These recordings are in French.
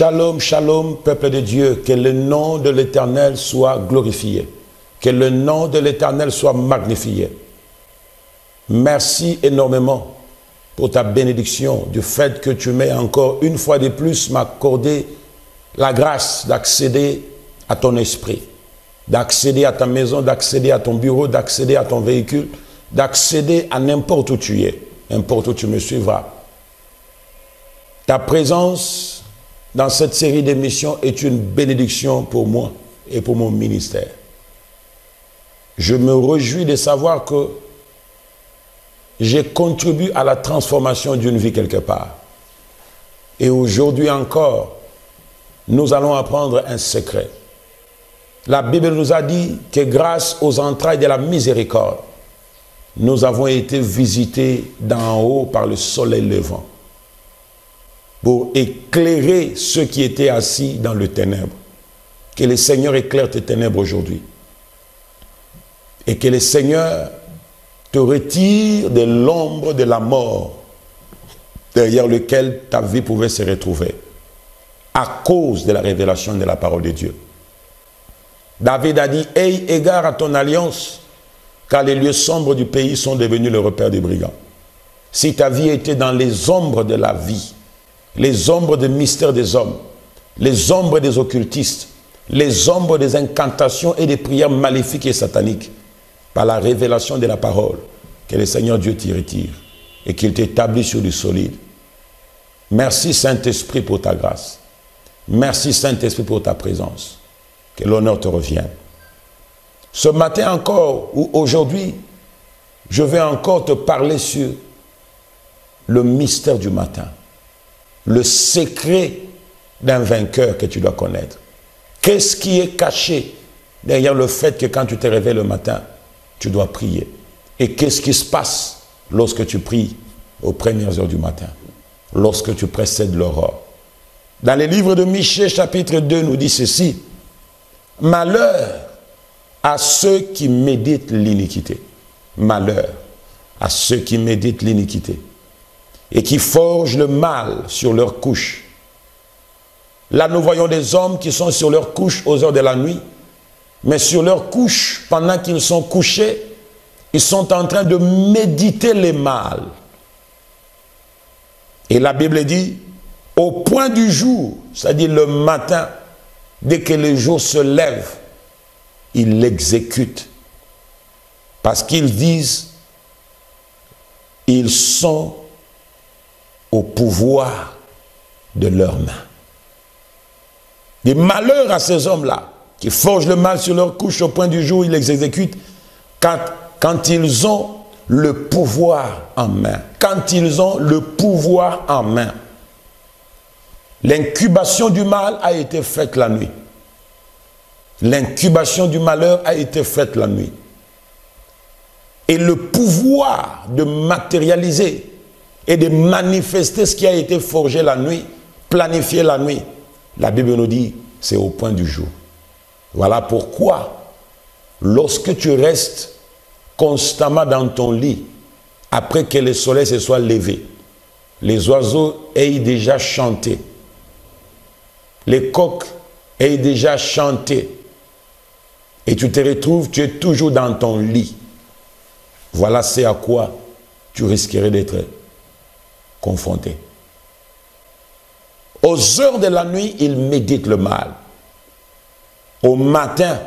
Shalom, shalom, peuple de Dieu, que le nom de l'Éternel soit glorifié, que le nom de l'Éternel soit magnifié. Merci énormément pour ta bénédiction, du fait que tu m'aies encore une fois de plus m'accorder la grâce d'accéder à ton esprit, d'accéder à ta maison, d'accéder à ton bureau, d'accéder à ton véhicule, d'accéder à n'importe où tu es, n'importe où tu me suivras. Ta présence dans cette série d'émissions est une bénédiction pour moi et pour mon ministère. Je me réjouis de savoir que j'ai contribué à la transformation d'une vie quelque part. Et aujourd'hui encore, nous allons apprendre un secret. La Bible nous a dit que grâce aux entrailles de la miséricorde, nous avons été visités d'en haut par le soleil levant pour éclairer ceux qui étaient assis dans le ténèbre. Que le Seigneur éclaire tes ténèbres aujourd'hui. Et que le Seigneur te retire de l'ombre de la mort derrière lequel ta vie pouvait se retrouver à cause de la révélation de la parole de Dieu. David a dit, aie égard à ton alliance, car les lieux sombres du pays sont devenus le repère des brigands. Si ta vie était dans les ombres de la vie, les ombres des mystères des hommes, les ombres des occultistes, les ombres des incantations et des prières maléfiques et sataniques, par la révélation de la parole, que le Seigneur Dieu t'y retire et qu'il t'établit sur du solide. Merci Saint-Esprit pour ta grâce. Merci Saint-Esprit pour ta présence. Que l'honneur te revienne. Ce matin encore, ou aujourd'hui, je vais encore te parler sur le mystère du matin. Le secret d'un vainqueur que tu dois connaître. Qu'est-ce qui est caché derrière le fait que quand tu te réveilles le matin, tu dois prier? Et qu'est-ce qui se passe lorsque tu pries aux premières heures du matin, lorsque tu précèdes l'aurore? Dans les livres de Michée, chapitre 2, nous dit ceci: malheur à ceux qui méditent l'iniquité. Malheur à ceux qui méditent l'iniquité et qui forgent le mal sur leur couche. Là, nous voyons des hommes qui sont sur leur couche aux heures de la nuit, mais sur leur couche, pendant qu'ils sont couchés, ils sont en train de méditer les mal. Et la Bible dit, au point du jour, c'est-à-dire le matin, dès que le jour se lève, ils l'exécutent. Parce qu'ils disent, ils sont au pouvoir de leurs mains. Des malheurs à ces hommes-là, qui forgent le mal sur leur couche au point du jour, ils les exécutent quand ils ont le pouvoir en main. Quand ils ont le pouvoir en main. L'incubation du mal a été faite la nuit. L'incubation du malheur a été faite la nuit. Et le pouvoir de matérialiser et de manifester ce qui a été forgé la nuit, planifié la nuit, la Bible nous dit, c'est au point du jour. Voilà pourquoi, lorsque tu restes constamment dans ton lit, après que le soleil se soit levé, les oiseaux aient déjà chanté, les coqs aient déjà chanté, et tu te retrouves, tu es toujours dans ton lit. Voilà c'est à quoi tu risquerais d'être confronté. Aux heures de la nuit, ils méditent le mal. Au matin,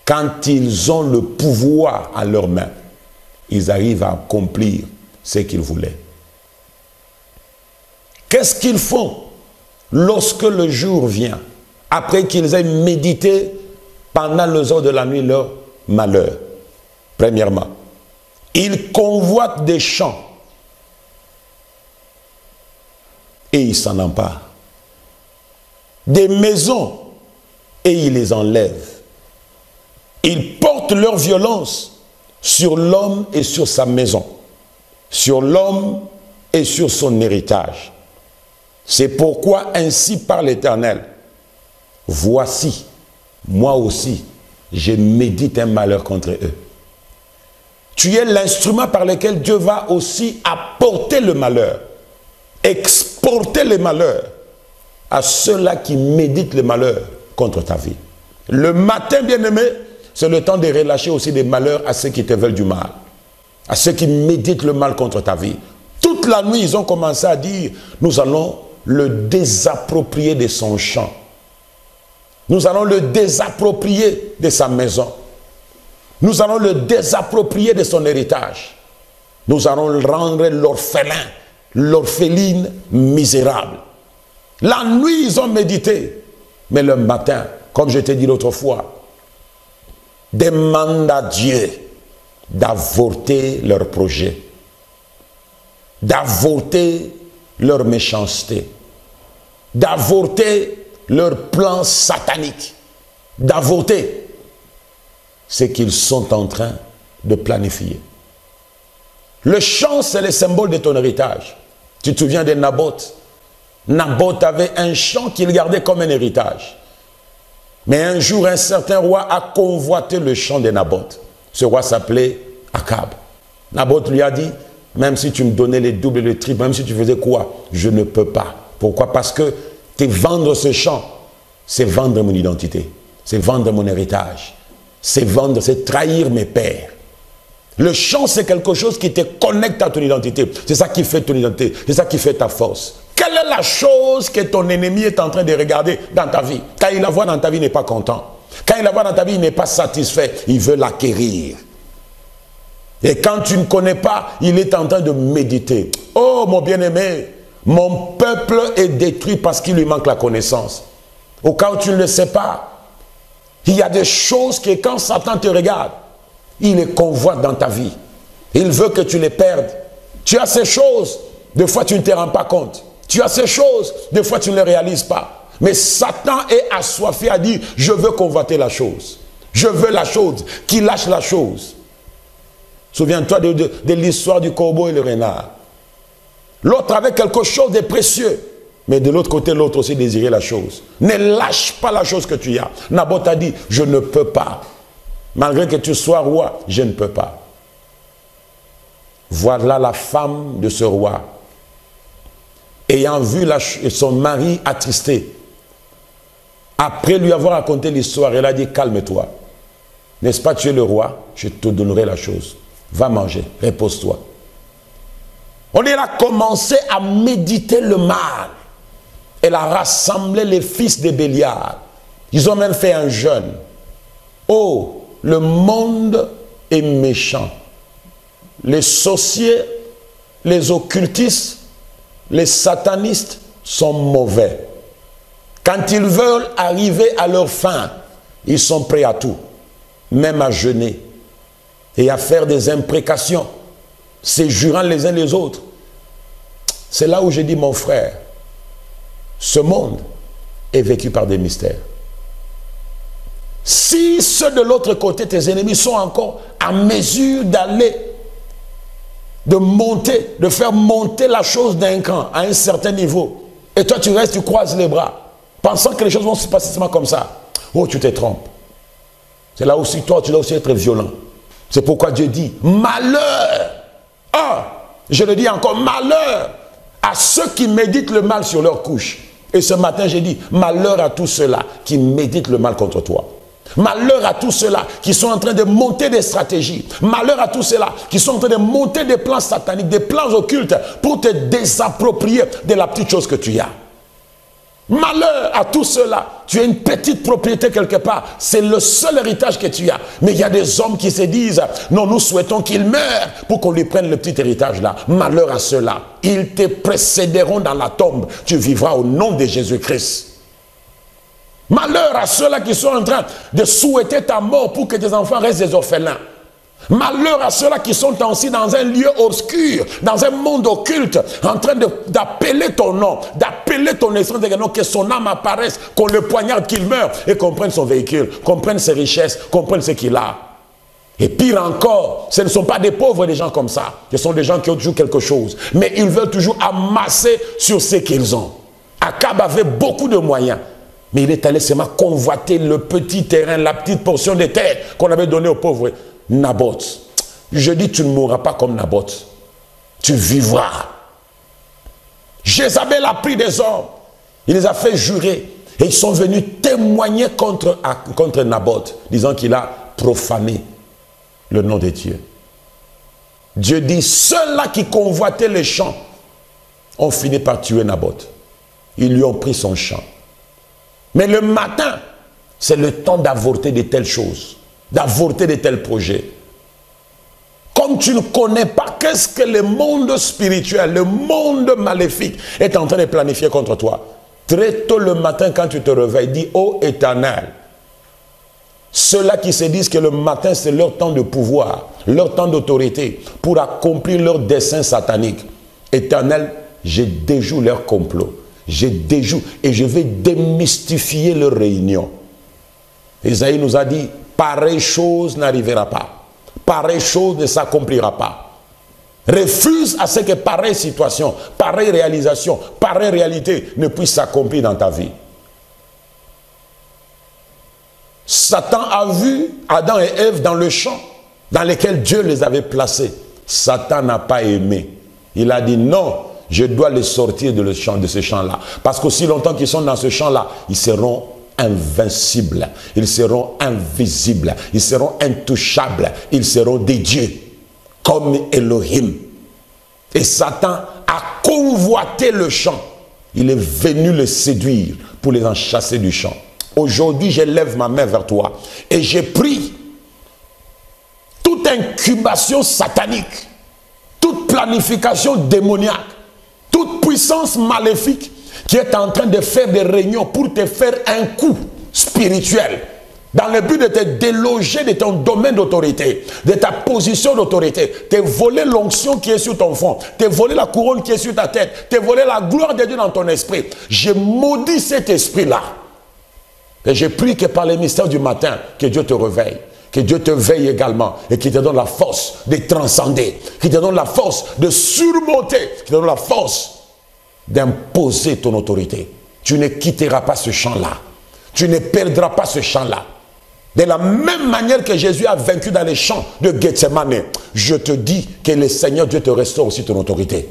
quand ils ont le pouvoir à leurs mains, ils arrivent à accomplir ce qu'ils voulaient. Qu'est-ce qu'ils font lorsque le jour vient, après qu'ils aient médité pendant les heures de la nuit leur malheur? Premièrement, ils convoitent des champs et ils s'en emparent. Des maisons et ils les enlèvent. Ils portent leur violence sur l'homme et sur sa maison, sur l'homme et sur son héritage. C'est pourquoi ainsi parle l'Éternel. Voici, moi aussi, je médite un malheur contre eux. Tu es l'instrument par lequel Dieu va aussi apporter le malheur, exporter le malheur à ceux-là qui méditent le malheur contre ta vie. Le matin, bien-aimé, c'est le temps de relâcher aussi des malheurs à ceux qui te veulent du mal, à ceux qui méditent le mal contre ta vie. Toute la nuit, ils ont commencé à dire, nous allons le désapproprier de son champ. Nous allons le désapproprier de sa maison. Nous allons le désapproprier de son héritage. Nous allons le rendre l'orphelin, l'orpheline misérable. La nuit, ils ont médité. Mais le matin, comme je t'ai dit l'autre fois, demande à Dieu d'avorter leur projet, d'avorter leur méchanceté, d'avorter leur plan satanique, d'avorter ce qu'ils sont en train de planifier. Le champ, c'est le symbole de ton héritage. Tu te souviens de Naboth? Naboth avait un champ qu'il gardait comme un héritage. Mais un jour, un certain roi a convoité le champ de Naboth. Ce roi s'appelait Akab. Naboth lui a dit, même si tu me donnais les doubles et les triples, même si tu faisais quoi, je ne peux pas. Pourquoi? Parce que vendre ce champ, c'est vendre mon identité, c'est vendre mon héritage, c'est vendre, c'est trahir mes pères. Le champ, c'est quelque chose qui te connecte à ton identité. C'est ça qui fait ton identité, c'est ça qui fait ta force. Quelle est la chose que ton ennemi est en train de regarder dans ta vie? Quand il la voit dans ta vie, il n'est pas content. Quand il la voit dans ta vie, il n'est pas satisfait. Il veut l'acquérir. Et quand tu ne connais pas, il est en train de méditer. Oh, mon bien-aimé, mon peuple est détruit parce qu'il lui manque la connaissance. Au cas où tu ne le sais pas, il y a des choses que quand Satan te regarde, il les convoite dans ta vie. Il veut que tu les perdes. Tu as ces choses, des fois tu ne te rends pas compte. Tu as ces choses, des fois tu ne les réalises pas. Mais Satan est assoiffé à dire, je veux convoiter la chose. Je veux la chose, qui lâche la chose. Souviens-toi de l'histoire du corbeau et le renard. L'autre avait quelque chose de précieux. Mais de l'autre côté, l'autre aussi désirait la chose. Ne lâche pas la chose que tu as. Naboth a dit, je ne peux pas. Malgré que tu sois roi, je ne peux pas. Voilà la femme de ce roi. Ayant vu son mari attristé, après lui avoir raconté l'histoire, elle a dit, calme-toi. N'est-ce pas, tu es le roi, je te donnerai la chose. Va manger, repose-toi. On a commencé à méditer le mal. Elle a rassemblé les fils de Bélial. Ils ont même fait un jeûne. Oh, le monde est méchant. Les sorciers, les occultistes, les satanistes sont mauvais. Quand ils veulent arriver à leur fin, ils sont prêts à tout, même à jeûner et à faire des imprécations, séjurant les uns les autres. C'est là où j'ai dit, mon frère, ce monde est vécu par des mystères. Si ceux de l'autre côté, tes ennemis, sont encore à mesure d'aller, de monter, de faire monter la chose d'un cran à un certain niveau, et toi tu restes, tu croises les bras, pensant que les choses vont se passer seulement comme ça, oh, tu te trompes. C'est là aussi, toi, tu dois aussi être violent. C'est pourquoi Dieu dit, malheur, je le dis encore, malheur à ceux qui méditent le mal sur leur couche. Et ce matin, j'ai dit, malheur à tous ceux-là qui méditent le mal contre toi. Malheur à tous ceux-là qui sont en train de monter des stratégies. Malheur à tous ceux-là qui sont en train de monter des plans sataniques, des plans occultes pour te désapproprier de la petite chose que tu as. Malheur à tous ceux-là. Tu as une petite propriété quelque part. C'est le seul héritage que tu as. Mais il y a des hommes qui se disent, non, nous souhaitons qu'il meure pour qu'on lui prenne le petit héritage là. Malheur à ceux-là. Ils te précéderont dans la tombe. Tu vivras au nom de Jésus-Christ. Malheur à ceux-là qui sont en train de souhaiter ta mort pour que tes enfants restent des orphelins. Malheur à ceux-là qui sont aussi dans un lieu obscur, dans un monde occulte, en train d'appeler ton nom, d'appeler ton esprit, que son âme apparaisse, qu'on le poignarde, qu'il meure, et qu'on prenne son véhicule, qu'on prenne ses richesses, qu'on prenne ce qu'il a. Et pire encore, ce ne sont pas des pauvres, des gens comme ça. Ce sont des gens qui ont toujours quelque chose. Mais ils veulent toujours amasser sur ce qu'ils ont. Akab avait beaucoup de moyens. Mais il est allé seulement convoiter le petit terrain, la petite portion de terre qu'on avait donnée aux pauvres. Naboth. Je dis, tu ne mourras pas comme Naboth. Tu vivras. Jézabel a pris des hommes. Il les a fait jurer. Et ils sont venus témoigner contre Naboth, disant qu'il a profané le nom de Dieu. Dieu dit, ceux-là qui convoitaient les champs ont fini par tuer Naboth. Ils lui ont pris son champ. Mais le matin, c'est le temps d'avorter de telles choses, d'avorter de tels projets. Comme tu ne connais pas qu'est-ce que le monde spirituel, le monde maléfique est en train de planifier contre toi, très tôt le matin quand tu te réveilles, dis, ô Éternel, ceux-là qui se disent que le matin c'est leur temps de pouvoir, leur temps d'autorité, pour accomplir leur dessein satanique. Éternel, je déjoue leur complot, je déjoue et je vais démystifier leur réunion. Isaïe nous a dit, pareille chose n'arrivera pas. Pareille chose ne s'accomplira pas. Refuse à ce que pareille situation, pareille réalisation, pareille réalité ne puisse s'accomplir dans ta vie. Satan a vu Adam et Ève dans le champ dans lequel Dieu les avait placés. Satan n'a pas aimé. Il a dit non, je dois les sortir de ce champ-là. Parce qu'aussi longtemps qu'ils sont dans ce champ-là, ils seront invincibles, ils seront invisibles, ils seront intouchables, ils seront des dieux, comme Elohim. Et Satan a convoité le champ. Il est venu les séduire pour les en chasser du champ. Aujourd'hui, je lève ma main vers toi et j'ai pris toute incubation satanique, toute planification démoniaque, toute puissance maléfique qui est en train de faire des réunions pour te faire un coup spirituel dans le but de te déloger de ton domaine d'autorité, de ta position d'autorité, te voler l'onction qui est sur ton front, te voler la couronne qui est sur ta tête, te voler la gloire de Dieu dans ton esprit. Je maudis cet esprit-là. Et je prie que par les mystères du matin, que Dieu te réveille, que Dieu te veille également et qu'il te donne la force de transcender, qu'il te donne la force de surmonter, qu'il te donne la force d'imposer ton autorité. Tu ne quitteras pas ce champ-là. Tu ne perdras pas ce champ-là. De la même manière que Jésus a vaincu dans les champs de Gethsemane, je te dis que le Seigneur Dieu te restaure aussi ton autorité.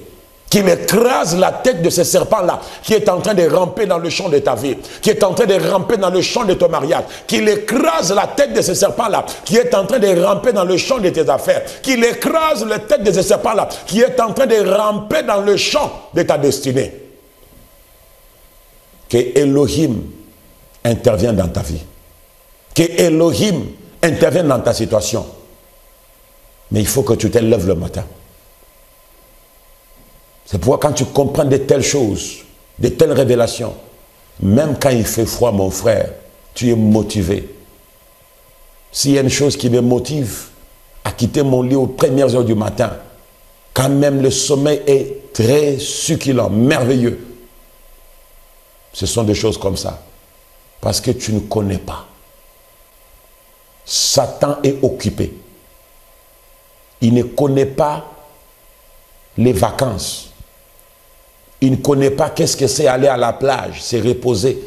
Qu'il écrase la tête de ce serpent-là qui est en train de ramper dans le champ de ta vie, qui est en train de ramper dans le champ de ton mariage, qu'il écrase la tête de ce serpent-là qui est en train de ramper dans le champ de tes affaires, qu'il écrase la tête de ce serpent-là qui est en train de ramper dans le champ de ta destinée. Que Elohim intervienne dans ta vie, que Elohim intervienne dans ta situation. Mais il faut que tu te lèves le matin. C'est pourquoi quand tu comprends de telles choses, de telles révélations, même quand il fait froid, mon frère, tu es motivé. S'il y a une chose qui me motive à quitter mon lit aux premières heures du matin, quand même le sommeil est très succulent, merveilleux, ce sont des choses comme ça. Parce que tu ne connais pas. Satan est occupé. Il ne connaît pas les vacances. Il ne connaît pas qu'est-ce que c'est aller à la plage, se reposer.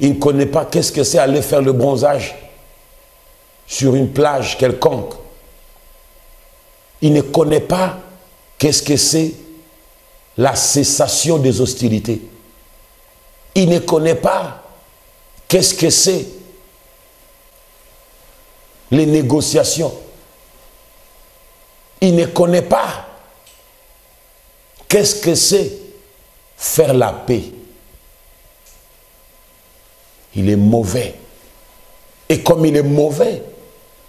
Il ne connaît pas qu'est-ce que c'est aller faire le bronzage sur une plage quelconque. Il ne connaît pas qu'est-ce que c'est la cessation des hostilités. Il ne connaît pas qu'est-ce que c'est les négociations. Il ne connaît pas qu'est-ce que c'est faire la paix. Il est mauvais. Et comme il est mauvais,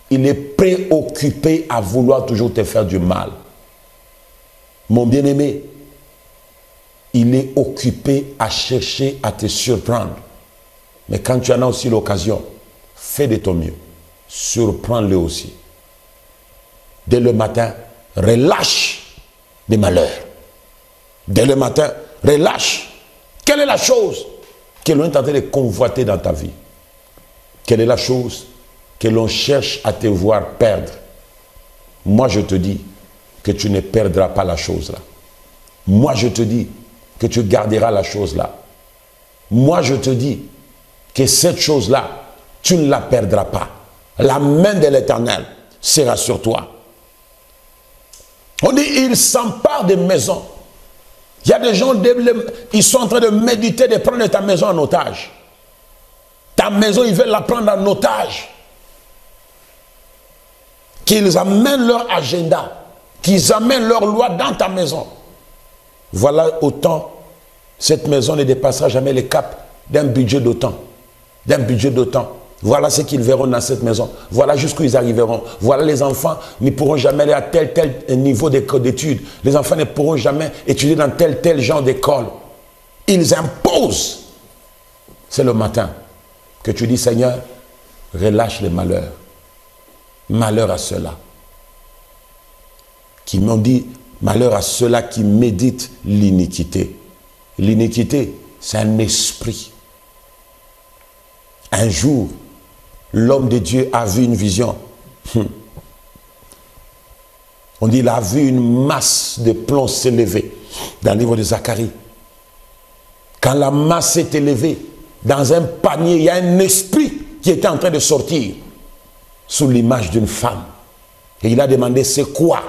il est préoccupé à vouloir toujours te faire du mal. Mon bien-aimé, il est occupé à chercher à te surprendre. Mais quand tu en as aussi l'occasion, fais de ton mieux. Surprends-le aussi. Dès le matin, relâche des malheurs. Dès le matin, relâche. Quelle est la chose que l'on est en train de convoiter dans ta vie? Quelle est la chose que l'on cherche à te voir perdre? Moi, je te dis que tu ne perdras pas la chose là. Moi, je te dis que tu garderas la chose là. Moi, je te dis que cette chose-là, tu ne la perdras pas. La main de l'Éternel sera sur toi. On dit, il s'empare des maisons. Il y a des gens, ils sont en train de méditer de prendre ta maison en otage. Ta maison, ils veulent la prendre en otage. Qu'ils amènent leur agenda, qu'ils amènent leur loi dans ta maison. Voilà autant, cette maison ne dépassera jamais les caps d'un budget d'autant. D'un budget d'autant. Voilà ce qu'ils verront dans cette maison. Voilà jusqu'où ils arriveront. Voilà les enfants ne pourront jamais aller à tel niveau d'études. Les enfants ne pourront jamais étudier dans tel genre d'école. Ils imposent. C'est le matin que tu dis, Seigneur, relâche les malheurs. Malheur à ceux-là qui m'ont dit, malheur à ceux-là qui méditent l'iniquité. L'iniquité, c'est un esprit. Un jour, l'homme de Dieu a vu une vision. On dit, il a vu une masse de plomb s'élever dans le livre de Zacharie. Quand la masse s'est élevée, dans un panier, il y a un esprit qui était en train de sortir sous l'image d'une femme. Et il a demandé, c'est quoi?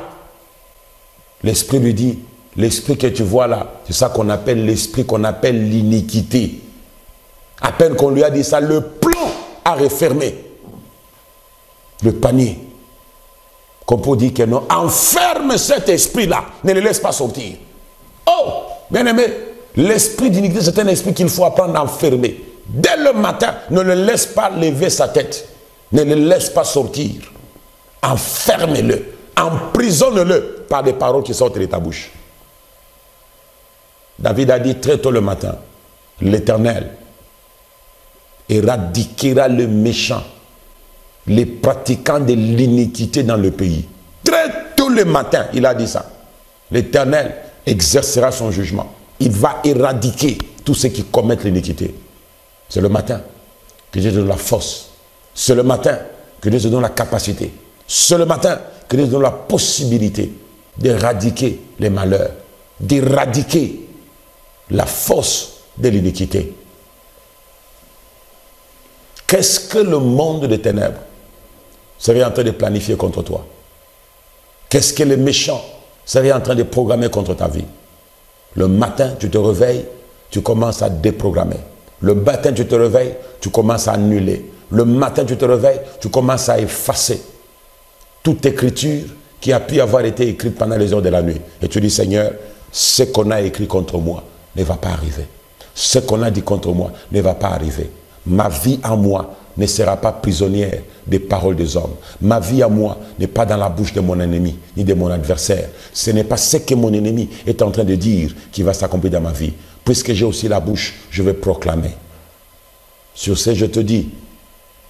L'esprit lui dit, l'esprit que tu vois là, c'est ça qu'on appelle l'esprit qu'on appelle l'iniquité. À peine qu'on lui a dit ça, le plomb a refermé le panier. Qu'on peut dire que non, enferme cet esprit-là, ne le laisse pas sortir. Oh, bien aimé, l'esprit d'iniquité, c'est un esprit qu'il faut apprendre à enfermer. Dès le matin, ne le laisse pas lever sa tête. Ne le laisse pas sortir. Enferme-le. Emprisonne-le par des paroles qui sortent de ta bouche. David a dit très tôt le matin, l'Éternel éradiquera le méchant, les pratiquants de l'iniquité dans le pays. Très tôt le matin, il a dit ça. L'Éternel exercera son jugement. Il va éradiquer tous ceux qui commettent l'iniquité. C'est le matin que Dieu te donne la force. C'est le matin que Dieu te donne la capacité. C'est le matin que Dieu te donne la possibilité d'éradiquer les malheurs, d'éradiquer la force de l'iniquité. Qu'est-ce que le monde des ténèbres serait en train de planifier contre toi? Qu'est-ce que les méchants seraient en train de programmer contre ta vie? Le matin, tu te réveilles, tu commences à déprogrammer. Le matin, tu te réveilles, tu commences à annuler. Le matin, tu te réveilles, tu commences à effacer toute écriture qui a pu avoir été écrite pendant les heures de la nuit. Et tu dis, Seigneur, ce qu'on a écrit contre moi ne va pas arriver. Ce qu'on a dit contre moi ne va pas arriver. Ma vie à moi ne sera pas prisonnière des paroles des hommes. Ma vie à moi n'est pas dans la bouche de mon ennemi, ni de mon adversaire. Ce n'est pas ce que mon ennemi est en train de dire qui va s'accomplir dans ma vie. Puisque j'ai aussi la bouche, je vais proclamer. Sur ce, je te dis,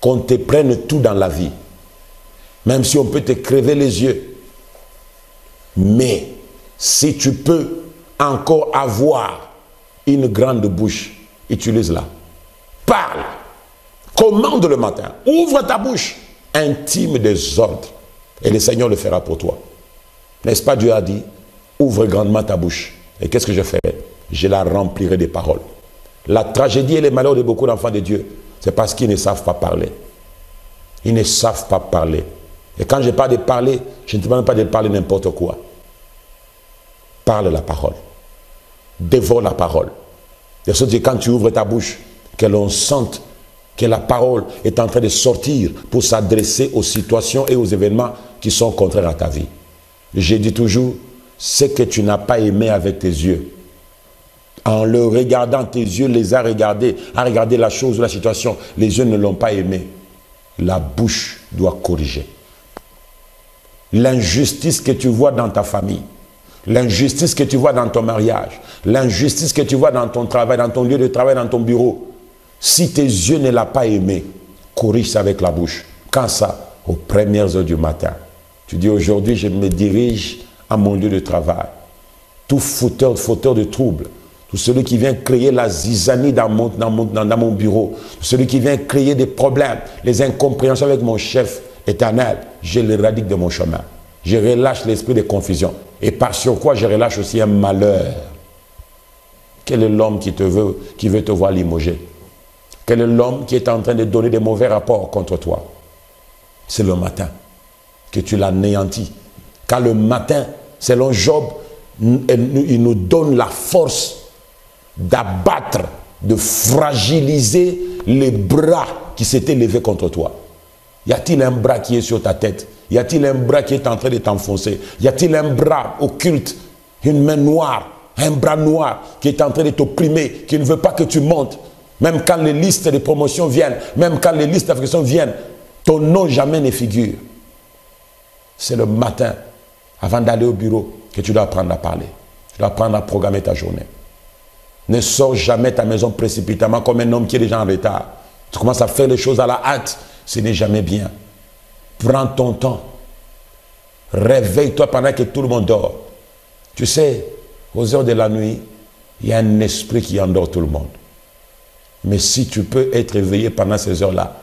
qu'on te prenne tout dans la vie, même si on peut te crever les yeux, mais si tu peux encore avoir une grande bouche, utilise-la. Parle, commande le matin, ouvre ta bouche, intime des ordres, et le Seigneur le fera pour toi. N'est-ce pas, Dieu a dit, ouvre grandement ta bouche. Et qu'est-ce que je fais? Je la remplirai des paroles. La tragédie et les malheurs de beaucoup d'enfants de Dieu, c'est parce qu'ils ne savent pas parler. Ils ne savent pas parler. Et quand je parle de parler, je ne te demande pas de parler n'importe quoi. Parle la parole. Dévore la parole. De sorte que quand tu ouvres ta bouche, que l'on sente que la parole est en train de sortir pour s'adresser aux situations et aux événements qui sont contraires à ta vie. J'ai dit toujours, ce que tu n'as pas aimé avec tes yeux, en le regardant, tes yeux les a regardés, à regarder la chose ou la situation, les yeux ne l'ont pas aimé. La bouche doit corriger. L'injustice que tu vois dans ta famille, l'injustice que tu vois dans ton mariage, l'injustice que tu vois dans ton travail, dans ton lieu de travail, dans ton bureau, si tes yeux ne l'ont pas aimé, corrige ça avec la bouche. Quand ça? Aux premières heures du matin. Tu dis, aujourd'hui, je me dirige à mon lieu de travail. Tout fauteur de troubles, tout celui qui vient créer la zizanie dans mon bureau, tout celui qui vient créer des problèmes, les incompréhensions avec mon chef éternel, je l'éradique de mon chemin. Je relâche l'esprit de confusion. Et par sur quoi je relâche aussi un malheur. Quel est l'homme qui veut te voir limogé? Quel est l'homme qui est en train de donner des mauvais rapports contre toi? C'est le matin que tu l'anéantis. Car le matin, selon Job, il nous donne la force d'abattre, de fragiliser les bras qui s'étaient levés contre toi. Y a-t-il un bras qui est sur ta tête? Y a-t-il un bras qui est en train de t'enfoncer? Y a-t-il un bras occulte, une main noire, un bras noir qui est en train de t'opprimer, qui ne veut pas que tu montes? Même quand les listes de promotion viennent, même quand les listes d'affectation viennent, ton nom jamais ne figure. C'est le matin, avant d'aller au bureau, que tu dois apprendre à parler. Tu dois apprendre à programmer ta journée. Ne sors jamais ta maison précipitamment comme un homme qui est déjà en retard. Tu commences à faire les choses à la hâte. Ce n'est jamais bien. Prends ton temps. Réveille-toi pendant que tout le monde dort. Tu sais, aux heures de la nuit, il y a un esprit qui endort tout le monde. Mais si tu peux être éveillé pendant ces heures-là,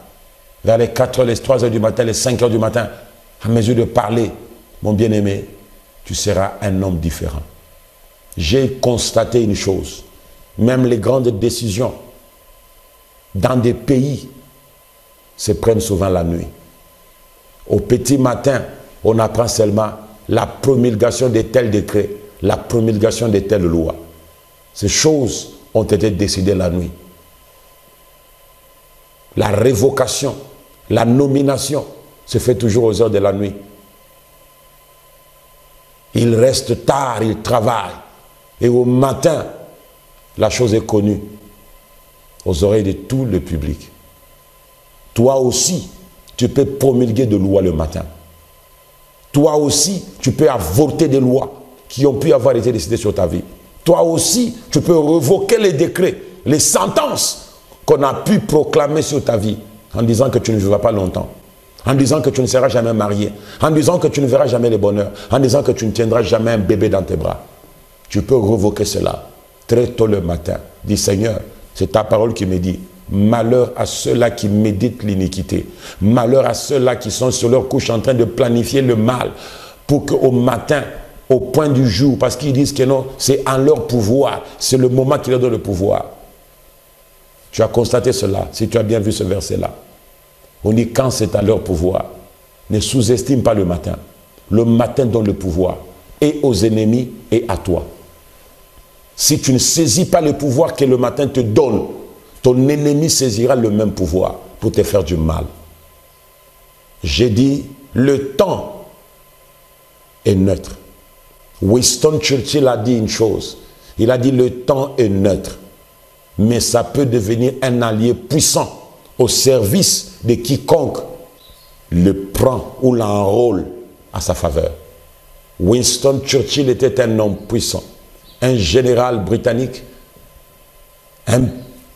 vers les 4 heures, les 3 heures du matin, les 5 heures du matin, à mesure de parler, mon bien-aimé, tu seras un homme différent. J'ai constaté une chose. Même les grandes décisions dans des pays se prennent souvent la nuit. Au petit matin, on apprend seulement la promulgation de tels décrets, la promulgation de telles lois. Ces choses ont été décidées la nuit. La révocation, la nomination se fait toujours aux heures de la nuit. Il reste tard, il travaille. Et au matin, la chose est connue aux oreilles de tout le public. Toi aussi, tu peux promulguer des lois le matin. Toi aussi, tu peux avorter des lois qui ont pu avoir été décidées sur ta vie. Toi aussi, tu peux révoquer les décrets, les sentences qu'on a pu proclamer sur ta vie en disant que tu ne vivras pas longtemps, en disant que tu ne seras jamais marié, en disant que tu ne verras jamais le bonheur, en disant que tu ne tiendras jamais un bébé dans tes bras. Tu peux révoquer cela très tôt le matin. Dis Seigneur, c'est ta parole qui me dit, malheur à ceux-là qui méditent l'iniquité, malheur à ceux-là qui sont sur leur couche en train de planifier le mal pour qu'au matin, au point du jour, parce qu'ils disent que non, c'est en leur pouvoir, c'est le moment qui leur donne le pouvoir. Tu as constaté cela, si tu as bien vu ce verset-là. On dit quand c'est à leur pouvoir, ne sous-estime pas le matin. Le matin donne le pouvoir, et aux ennemis et à toi. Si tu ne saisis pas le pouvoir que le matin te donne, ton ennemi saisira le même pouvoir pour te faire du mal. J'ai dit, le temps est neutre. Winston Churchill a dit une chose. Il a dit, le temps est neutre. Mais ça peut devenir un allié puissant au service de quiconque le prend ou l'enrôle à sa faveur. Winston Churchill était un homme puissant, un général britannique, un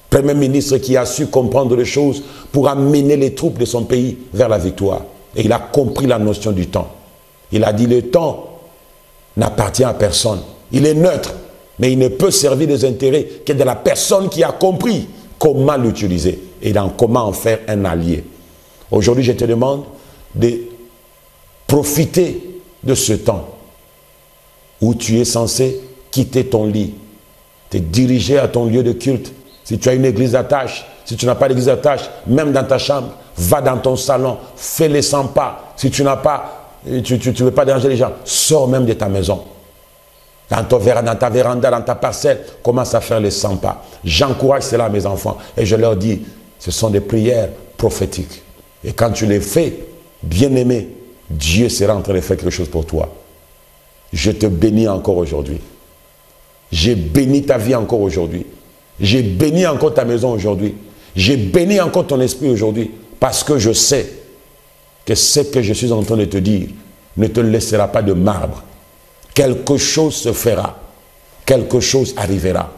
premier ministre qui a su comprendre les choses pour amener les troupes de son pays vers la victoire. Et il a compris la notion du temps. Il a dit, le temps n'appartient à personne. Il est neutre, mais il ne peut servir des intérêts que de la personne qui a compris comment l'utiliser et comment en faire un allié. Aujourd'hui, je te demande de profiter de ce temps où tu es censé quitter ton lit, te diriger à ton lieu de culte. Si tu as une église d'attache, si tu n'as pas d'église d'attache, même dans ta chambre, va dans ton salon, fais les 100 pas. Si tu n'as pas, tu ne veux pas déranger les gens, sors même de ta maison. Dans ta véranda, dans ta parcelle, commence à faire les 100 pas. J'encourage cela à mes enfants et je leur dis, ce sont des prières prophétiques. Et quand tu les fais, bien-aimé, Dieu sera en train de faire quelque chose pour toi. Je te bénis encore aujourd'hui. J'ai béni ta vie encore aujourd'hui. J'ai béni encore ta maison aujourd'hui. J'ai béni encore ton esprit aujourd'hui. Parce que je sais que ce que je suis en train de te dire ne te laissera pas de marbre. Quelque chose se fera. Quelque chose arrivera.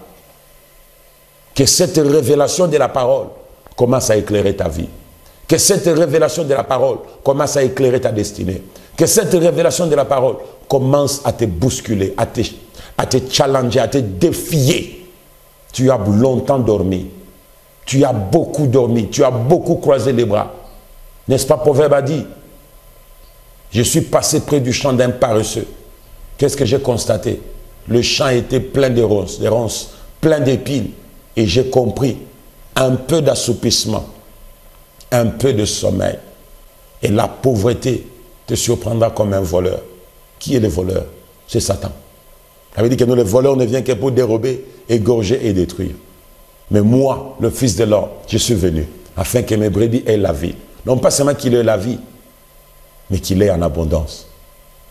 Que cette révélation de la parole commence à éclairer ta vie. Que cette révélation de la parole commence à éclairer ta destinée. Que cette révélation de la parole commence à te bousculer, à te challenger, à te défier. Tu as longtemps dormi. Tu as beaucoup dormi. Tu as beaucoup croisé les bras. N'est-ce pas, Proverbe a dit, je suis passé près du champ d'un paresseux. Qu'est-ce que j'ai constaté? Le champ était plein de ronces, plein d'épines. Et j'ai compris un peu d'assoupissement, un peu de sommeil. Et la pauvreté te surprendra comme un voleur. Qui est le voleur? C'est Satan. Ça veut dire que nous, les voleurs, ne viennent que pour dérober, égorger et détruire. Mais moi, le Fils de l'homme, je suis venu afin que mes brebis aient la vie. Non pas seulement qu'il ait la vie, mais qu'il ait en abondance.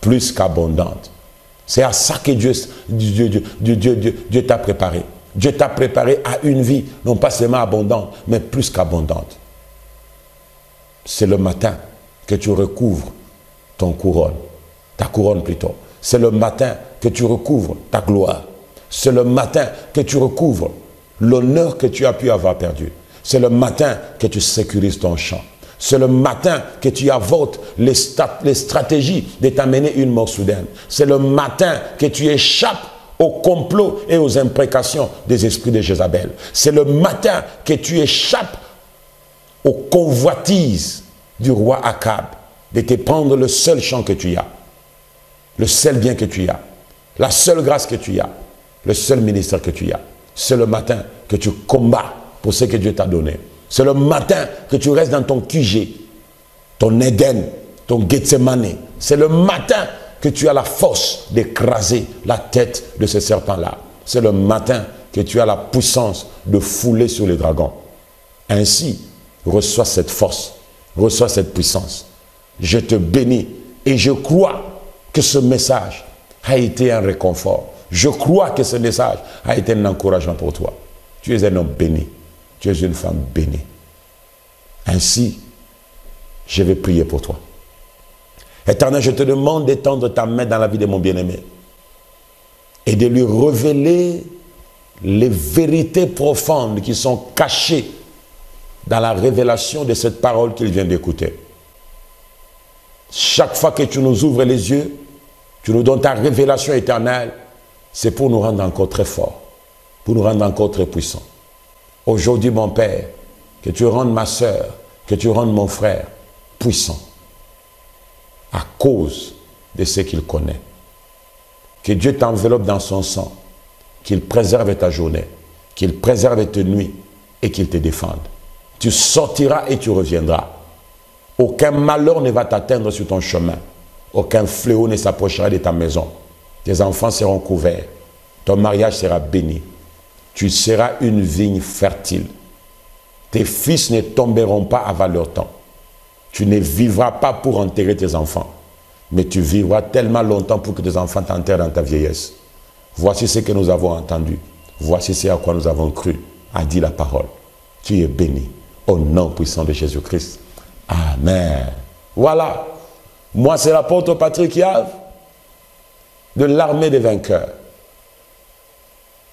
Plus qu'abondante. C'est à ça que Dieu t'a préparé. Dieu t'a préparé à une vie, non pas seulement abondante, mais plus qu'abondante. C'est le matin que tu recouvres ton couronne, ta couronne plutôt. C'est le matin que tu recouvres ta gloire. C'est le matin que tu recouvres l'honneur que tu as pu avoir perdu. C'est le matin que tu sécurises ton champ. C'est le matin que tu avortes les stratégies de t'amener une mort soudaine. C'est le matin que tu échappes aux complots et aux imprécations des esprits de Jézabel. C'est le matin que tu échappes aux convoitises du roi Akab de te prendre le seul champ que tu as, le seul bien que tu as, la seule grâce que tu as, le seul ministère que tu as. C'est le matin que tu combats pour ce que Dieu t'a donné. C'est le matin que tu restes dans ton QG, ton Éden, ton Gethsemane. C'est le matin que tu as la force d'écraser la tête de ce serpent-là. C'est le matin que tu as la puissance de fouler sur les dragons. Ainsi, reçois cette force, reçois cette puissance. Je te bénis et je crois que ce message a été un réconfort. Je crois que ce message a été un encouragement pour toi. Tu es un homme béni. Tu es une femme bénie. Ainsi, je vais prier pour toi. Éternel, je te demande d'étendre ta main dans la vie de mon bien-aimé et de lui révéler les vérités profondes qui sont cachées dans la révélation de cette parole qu'il vient d'écouter. Chaque fois que tu nous ouvres les yeux, tu nous donnes ta révélation éternelle, c'est pour nous rendre encore très forts, pour nous rendre encore très puissants. Aujourd'hui, mon Père, que tu rendes ma soeur, que tu rendes mon frère puissant à cause de ce qu'il connaît. Que Dieu t'enveloppe dans son sang, qu'il préserve ta journée, qu'il préserve tes nuits et qu'il te défende. Tu sortiras et tu reviendras. Aucun malheur ne va t'atteindre sur ton chemin. Aucun fléau ne s'approchera de ta maison. Tes enfants seront couverts. Ton mariage sera béni. Tu seras une vigne fertile. Tes fils ne tomberont pas avant leur temps. Tu ne vivras pas pour enterrer tes enfants, mais tu vivras tellement longtemps pour que tes enfants t'enterrent dans ta vieillesse. Voici ce que nous avons entendu. Voici ce à quoi nous avons cru, a dit la parole. Tu es béni au nom puissant de Jésus-Christ. Amen. Voilà. Moi, c'est l'apôtre Patrick Yave de l'armée des vainqueurs.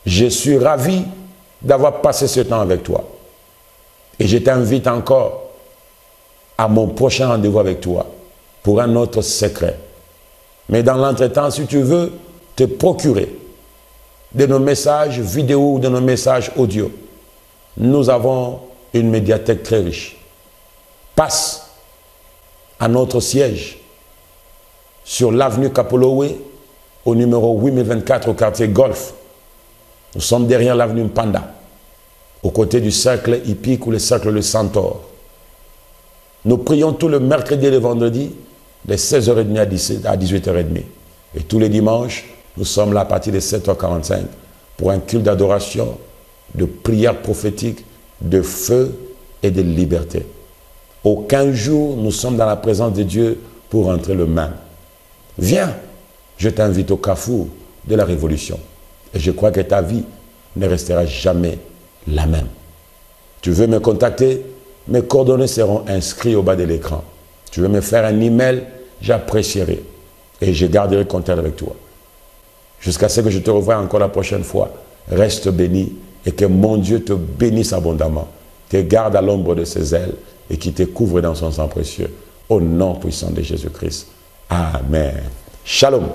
Je suis ravi d'avoir passé ce temps avec toi. Et je t'invite encore à mon prochain rendez-vous avec toi pour un autre secret. Mais dans l'entretemps, si tu veux te procurer de nos messages vidéo ou de nos messages audio, nous avons une médiathèque très riche. Passe à notre siège sur l'avenue Kapolowe au numéro 8024 au quartier Golf. Nous sommes derrière l'avenue Mpanda, aux côtés du cercle hippique ou le cercle Le Centaure. Nous prions tout le mercredi et le vendredi, de 16h30 à 18h30. Et tous les dimanches, nous sommes là à partir de 7h45 pour un culte d'adoration, de prière prophétique, de feu et de liberté. Aucun jour, nous sommes dans la présence de Dieu pour entrer le même. Viens, je t'invite au carrefour de la révolution. Et je crois que ta vie ne restera jamais la même. Tu veux me contacter? Mes coordonnées seront inscrites au bas de l'écran. Tu veux me faire un email? J'apprécierai. Et je garderai contact avec toi. Jusqu'à ce que je te revoie encore la prochaine fois. Reste béni et que mon Dieu te bénisse abondamment. Te garde à l'ombre de ses ailes et qui te couvre dans son sang précieux. Au nom puissant de Jésus-Christ. Amen. Shalom.